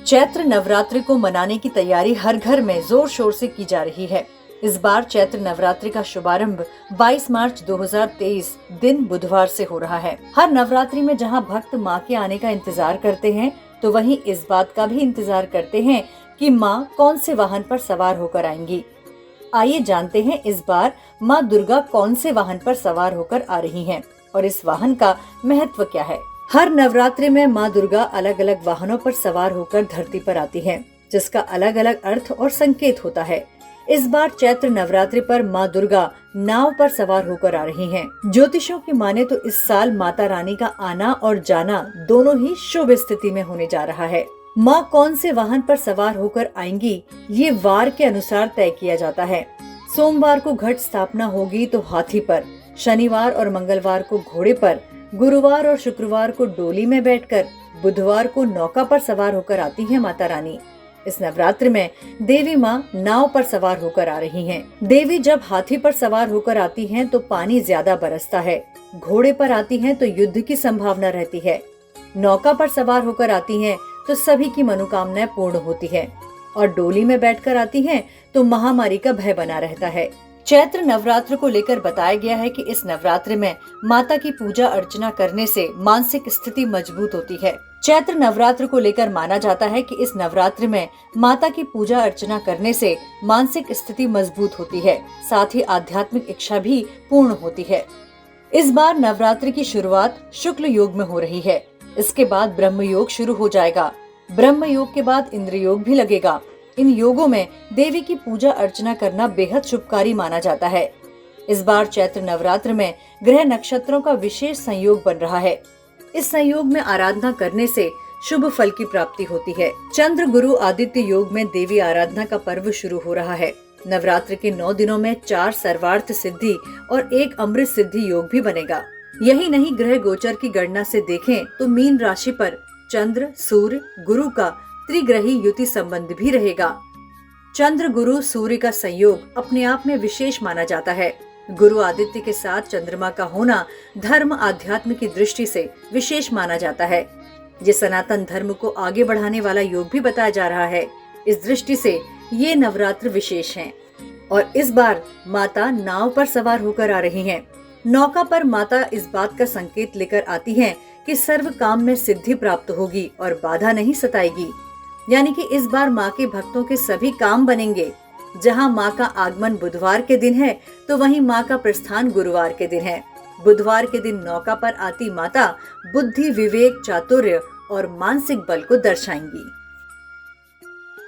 चैत्र नवरात्रि को मनाने की तैयारी हर घर में जोर शोर से की जा रही है। इस बार चैत्र नवरात्रि का शुभारंभ 22 मार्च 2023 दिन बुधवार से हो रहा है। हर नवरात्रि में जहां भक्त मां के आने का इंतजार करते हैं, तो वहीं इस बात का भी इंतजार करते हैं कि मां कौन से वाहन पर सवार होकर आएंगी। आइए जानते हैं इस बार मां दुर्गा कौन से वाहन पर सवार होकर आ रही हैं और इस वाहन का महत्व क्या है। हर नवरात्रि में मां दुर्गा अलग अलग वाहनों पर सवार होकर धरती पर आती हैं, जिसका अलग अलग अर्थ और संकेत होता है। इस बार चैत्र नवरात्रि पर मां दुर्गा नाव पर सवार होकर आ रही हैं। ज्योतिषियों की माने तो इस साल माता रानी का आना और जाना दोनों ही शुभ स्थिति में होने जा रहा है। मां कौन से वाहन पर सवार होकर आएंगी, ये वार के अनुसार तय किया जाता है। सोमवार को घट स्थापना होगी तो हाथी पर, शनिवार और मंगलवार को घोड़े पर, गुरुवार और शुक्रवार को डोली में बैठकर, बुधवार को नौका पर सवार होकर आती है माता रानी। इस नवरात्रि में देवी मां नाव पर सवार होकर आ रही हैं। देवी जब हाथी पर सवार होकर आती हैं तो पानी ज्यादा बरसता है। घोड़े पर आती हैं तो युद्ध की संभावना रहती है। नौका पर सवार होकर आती हैं तो सभी की मनोकामनाएं पूर्ण होती है और डोली में बैठकर आती हैं तो महामारी का भय बना रहता है। चैत्र नवरात्र को लेकर बताया गया है कि इस नवरात्र में माता की पूजा अर्चना करने से मानसिक स्थिति मजबूत होती है। चैत्र नवरात्र को लेकर माना जाता है कि इस नवरात्र में माता की पूजा अर्चना करने से मानसिक स्थिति मजबूत होती है, साथ ही आध्यात्मिक इच्छा भी पूर्ण होती है। इस बार नवरात्रि की शुरुआत शुक्ल योग में हो रही है। इसके बाद ब्रह्म योग शुरू हो जाएगा। ब्रह्म योग के बाद इंद्र योग भी लगेगा। इन योगों में देवी की पूजा अर्चना करना बेहद शुभकारी माना जाता है। इस बार चैत्र नवरात्र में ग्रह नक्षत्रों का विशेष संयोग बन रहा है। इस संयोग में आराधना करने से शुभ फल की प्राप्ति होती है। चंद्र गुरु आदित्य योग में देवी आराधना का पर्व शुरू हो रहा है। नवरात्र के 9 दिनों में 4 सर्वार्थ सिद्धि और 1 अमृत सिद्धि योग भी बनेगा। यही नहीं, ग्रह गोचर की गणना से देखें तो मीन राशि पर चंद्र सूर्य गुरु का त्रिग्रही युति संबंध भी रहेगा। चंद्र गुरु सूर्य का संयोग अपने आप में विशेष माना जाता है। गुरु आदित्य के साथ चंद्रमा का होना धर्म आध्यात्म की दृष्टि से विशेष माना जाता है। ये सनातन धर्म को आगे बढ़ाने वाला योग भी बताया जा रहा है। इस दृष्टि से ये नवरात्र विशेष हैं। और इस बार माता नाव पर सवार होकर आ रही हैं। नौका पर माता इस बात का संकेत लेकर आती हैं कि सर्व काम में सिद्धि प्राप्त होगी और बाधा नहीं सताएगी। यानी कि इस बार माँ के भक्तों के सभी काम बनेंगे। जहाँ माँ का आगमन बुधवार के दिन है, तो वहीं माँ का प्रस्थान गुरुवार के दिन है। बुधवार के दिन नौका पर आती माता बुद्धि, विवेक, चातुर्य और मानसिक बल को दर्शाएंगी।